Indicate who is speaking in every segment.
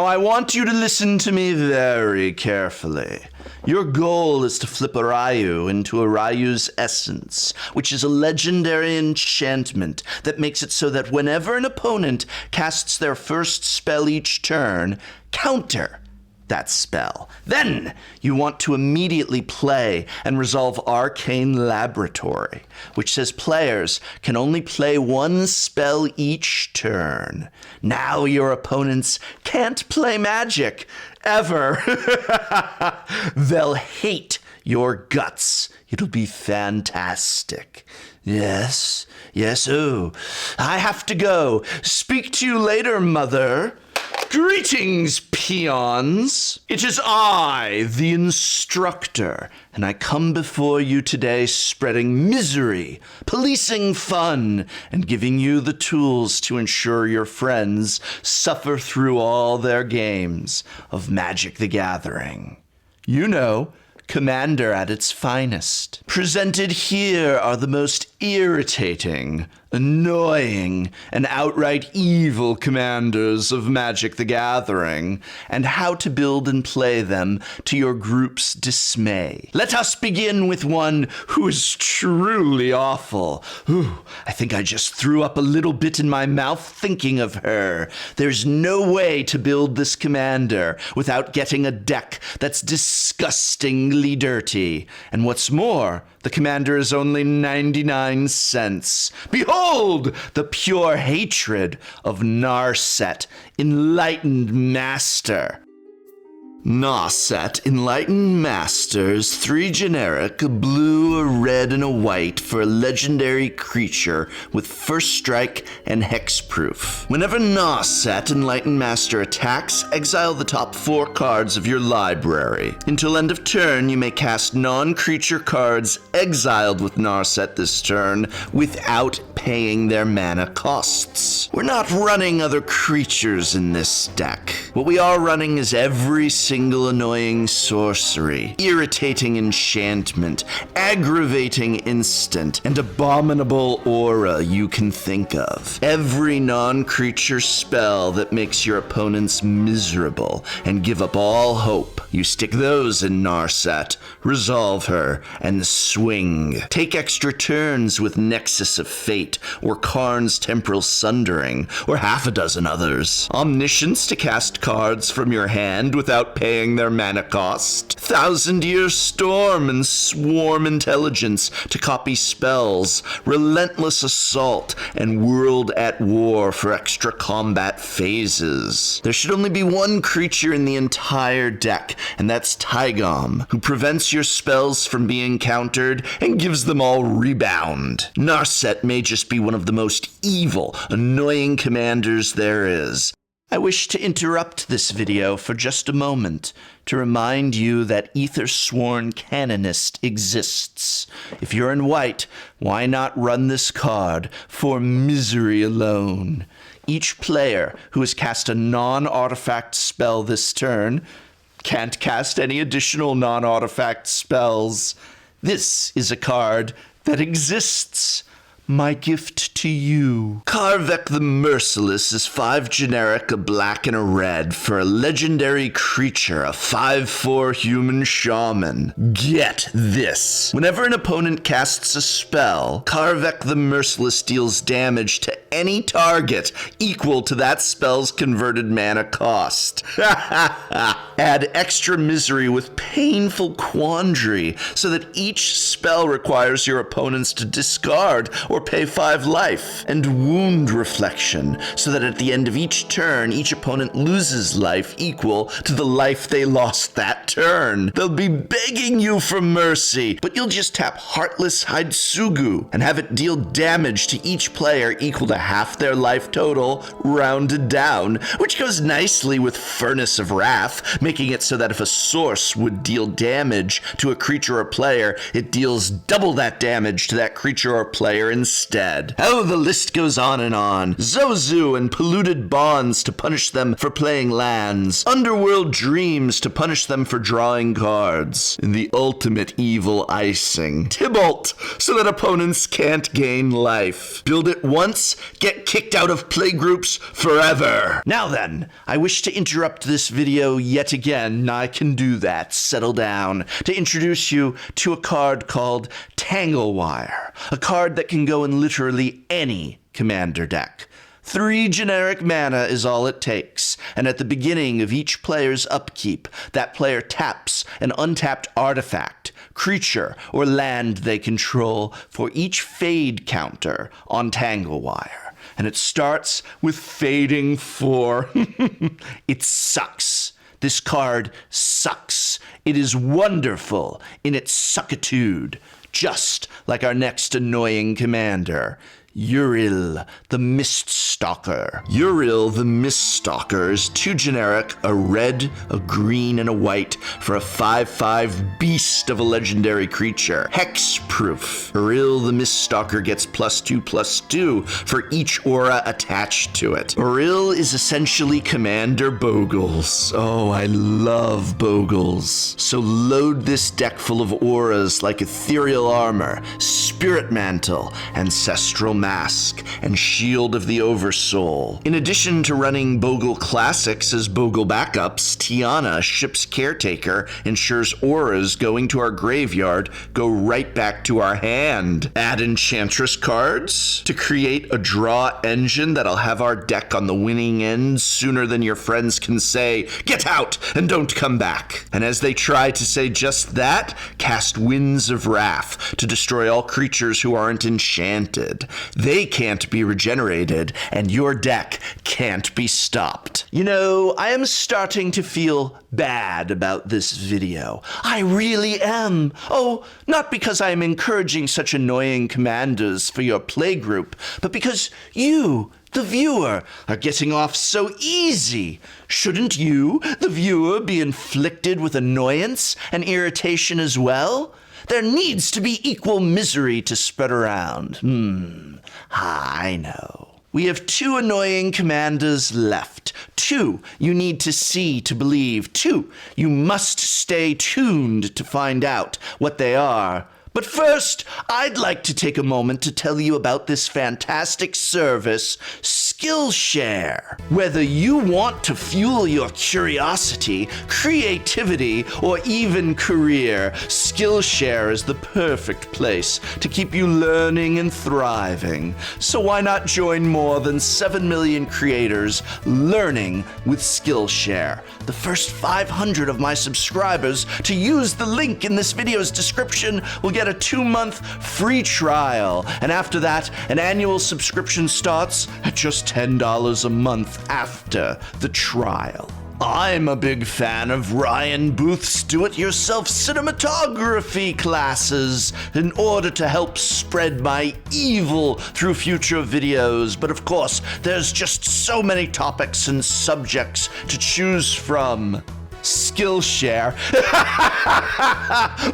Speaker 1: Now I want you to listen to me very carefully. Your goal is to flip a Ryu into a Ryu's Essence, which is a legendary enchantment that makes it so that whenever an opponent casts their first spell each turn, counter that spell. Then you want to immediately play and resolve Arcane Laboratory, which says players can only play one spell each turn. Now your opponents can't play magic, ever. They'll hate your guts. It'll be fantastic. Yes, oh, I have to go. Speak to you later, Mother. Greetings, peons. It is I, the instructor, and I come before you today spreading misery, policing fun, and giving you the tools to ensure your friends suffer through all their games of Magic the Gathering. You know, Commander at its finest. Presented here are the most irritating, annoying, and outright evil commanders of Magic the Gathering, and how to build and play them to your group's dismay. Let us begin with one who is truly awful. Ooh, I think I just threw up a little bit in my mouth thinking of her. There's no way to build this commander without getting a deck that's disgustingly dirty. And what's more, the commander is only 99 cents. Behold the pure hatred of Narset, Enlightened Master. Narset, Enlightened Masters, 3 generic, a blue, a red, and a white for a legendary creature with first strike and hexproof. Whenever Narset, Enlightened Master attacks, exile the top 4 cards of your library. Until end of turn, you may cast non-creature cards exiled with Narset this turn without paying their mana costs. We're not running other creatures in this deck. What we are running is every single annoying sorcery, irritating enchantment, aggravating instant, and abominable aura you can think of. Every non-creature spell that makes your opponents miserable and give up all hope. You stick those in Narset, resolve her, and swing. Take extra turns with Nexus of Fate, or Karn's Temporal Sundering, or half a dozen others. Omniscience to cast cards from your hand without paying their mana cost. Thousand-Year Storm and Swarm Intelligence to copy spells. Relentless Assault and World at War for extra combat phases. There should only be one creature in the entire deck, and that's Tygom, who prevents your spells from being countered and gives them all rebound. Narset may just be one of the most evil, annoying commanders there is. I wish to interrupt this video for just a moment to remind you that Aethersworn Canonist exists. If you're in white, why not run this card for misery alone? Each player who has cast a non-artifact spell this turn can't cast any additional non-artifact spells. This is a card that exists. My gift to you. Karvek the Merciless is 5 generic, a black and a red, for a legendary creature, a 5/4 human shaman. Get this. Whenever an opponent casts a spell, Karvek the Merciless deals damage to any target equal to that spell's converted mana cost. Add extra misery with Painful Quandary, so that each spell requires your opponents to discard or pay 5 life, and Wound Reflection, so that at the end of each turn, each opponent loses life equal to the life they lost that turn. They'll be begging you for mercy, but you'll just tap Heartless Haitsugu and have it deal damage to each player equal to half their life total, rounded down, which goes nicely with Furnace of Wrath, making it so that if a source would deal damage to a creature or player, it deals double that damage to that creature or player instead. Oh, the list goes on and on. Zozu and Polluted Bonds to punish them for playing lands. Underworld Dreams to punish them for drawing cards. And the ultimate evil icing, Tybalt, so that opponents can't gain life. Build it once get kicked out of playgroups forever. Now then, I wish to interrupt this video yet again. I can do that. Settle down. To introduce you to a card called Tanglewire, a card that can go in literally any commander deck. 3 generic mana is all it takes, and at the beginning of each player's upkeep, that player taps an untapped artifact, creature, or land they control for each fade counter on Tanglewire. And it starts with fading 4. It sucks. This card sucks. It is wonderful in its suckitude, just like our next annoying commander, Uriel, the Miststalker. Uriel, the Miststalker is 2 generic, a red, a green, and a white for a 5/5 beast of a legendary creature. Hexproof. Uriel, the Miststalker gets +2/+2 for each aura attached to it. Uriel is essentially Commander Bogles. Oh, I love Bogles. So load this deck full of auras like Ethereal Armor, Spirit Mantle, Ancestral Mask, and Shield of the Oversoul. In addition to running Bogle Classics as Bogle backups, Tiana, Ship's Caretaker, ensures auras going to our graveyard go right back to our hand. Add Enchantress cards to create a draw engine that'll have our deck on the winning end sooner than your friends can say, "Get out and don't come back." And as they try to say just that, cast Winds of Wrath to destroy all creatures who aren't enchanted. They can't be regenerated, and your deck can't be stopped. You know, I am starting to feel bad about this video. I really am. Oh, not because I am encouraging such annoying commanders for your playgroup, but because you, the viewer, are getting off so easy. Shouldn't you, the viewer, be inflicted with annoyance and irritation as well? There needs to be equal misery to spread around. I know. We have 2 annoying commanders left. 2 you need to see to believe. 2 you must stay tuned to find out what they are. But first, I'd like to take a moment to tell you about this fantastic service, Skillshare. Whether you want to fuel your curiosity, creativity, or even career, Skillshare is the perfect place to keep you learning and thriving. So why not join more than 7 million creators learning with Skillshare? The first 500 of my subscribers to use the link in this video's description will get a 2-month free trial, and after that, an annual subscription starts at just $10 a month after the trial. I'm a big fan of Ryan Booth's do-it-yourself cinematography classes in order to help spread my evil through future videos. But of course, there's just so many topics and subjects to choose from. Skillshare.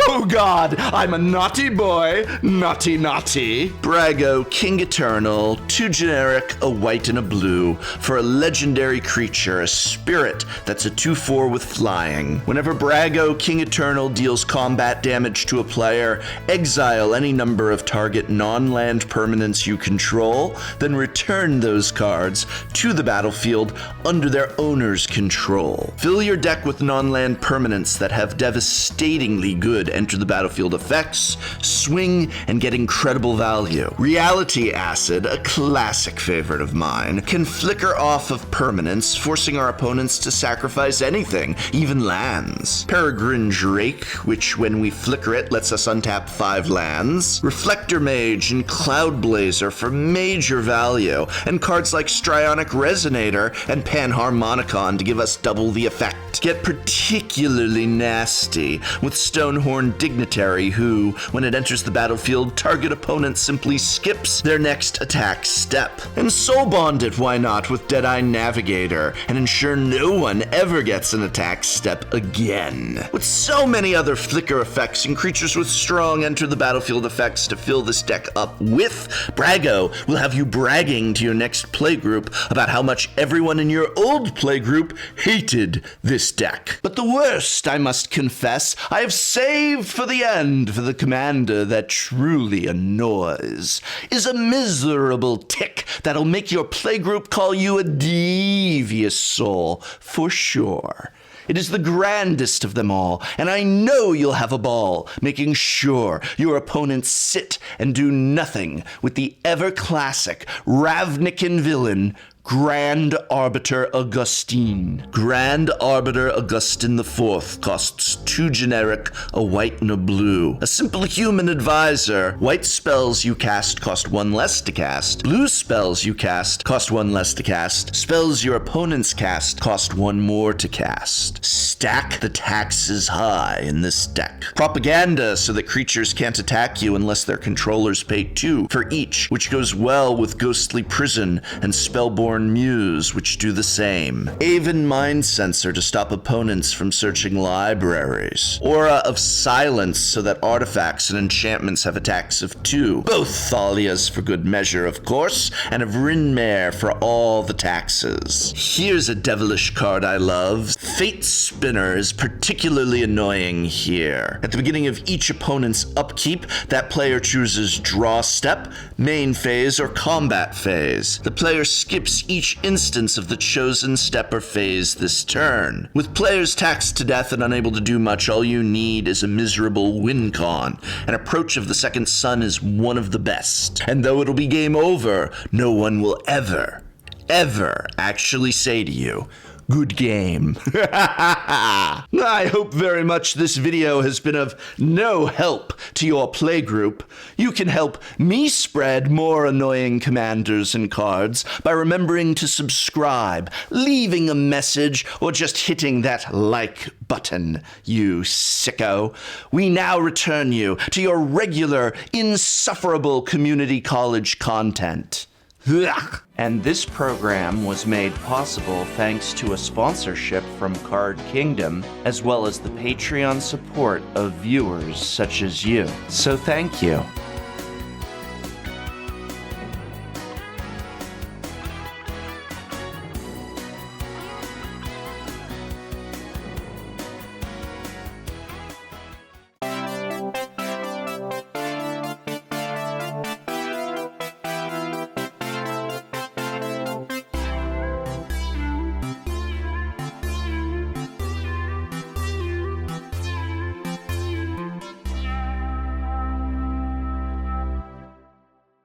Speaker 1: Oh God, I'm a naughty boy. Naughty, naughty. Brago, King Eternal, 2 generic, a white and a blue, for a legendary creature, a spirit that's a 2/4 with flying. Whenever Brago, King Eternal deals combat damage to a player, exile any number of target non-land permanents you control, then return those cards to the battlefield under their owner's control. Fill your deck with non-land permanents that have devastatingly good enter the battlefield effects, swing, and get incredible value. Reality Acid, a classic favorite of mine, can flicker off of permanents, forcing our opponents to sacrifice anything, even lands. Peregrine Drake, which when we flicker it lets us untap 5 lands. Reflector Mage and Cloud Blazer for major value, and cards like Strionic Resonator and Panharmonicon to give us double the effect. Get particularly nasty with Stonehorn Dignitary, who, when it enters the battlefield, target opponent simply skips their next attack step. And Soul Bond it, why not, with Deadeye Navigator, and ensure no one ever gets an attack step again. With so many other flicker effects and creatures with strong enter the battlefield effects to fill this deck up with, Brago will have you bragging to your next playgroup about how much everyone in your old playgroup hated this deck. stack. But the worst, I must confess, I have saved for the end for the commander that truly annoys, is a miserable tick that'll make your playgroup call you a devious soul, for sure. It is the grandest of them all, and I know you'll have a ball, making sure your opponents sit and do nothing with the ever-classic Ravnican villain, Grand Arbiter Augustine. Grand Arbiter Augustine IV costs 2 generic, a white and a blue. A simple human advisor. White spells you cast cost 1 less to cast. Blue spells you cast cost 1 less to cast. Spells your opponents cast cost 1 more to cast. Stack the taxes high in this deck. Propaganda so that creatures can't attack you unless their controllers pay 2 for each, which goes well with Ghostly Prison and Spellborn Muse, which do the same. Aven Mind Sensor to stop opponents from searching libraries. Aura of Silence so that artifacts and enchantments have attacks of 2. Both Thalias for good measure, of course, and of Rinmare for all the taxes. Here's a devilish card I love. Fate Spinner is particularly annoying here. At the beginning of each opponent's upkeep, that player chooses Draw Step, Main Phase, or Combat Phase. The player skips each instance of the chosen step or phase this turn. With players taxed to death and unable to do much, all you need is a miserable win con. An Approach of the Second Sun is one of the best. And though it'll be game over, no one will ever actually say to you, "Good game." I hope very much this video has been of no help to your playgroup. You can help me spread more annoying commanders and cards by remembering to subscribe, leaving a message, or just hitting that like button, you sicko. We now return you to your regular, insufferable community college content. And this program was made possible thanks to a sponsorship from Card Kingdom, as well as the Patreon support of viewers such as you. So thank you.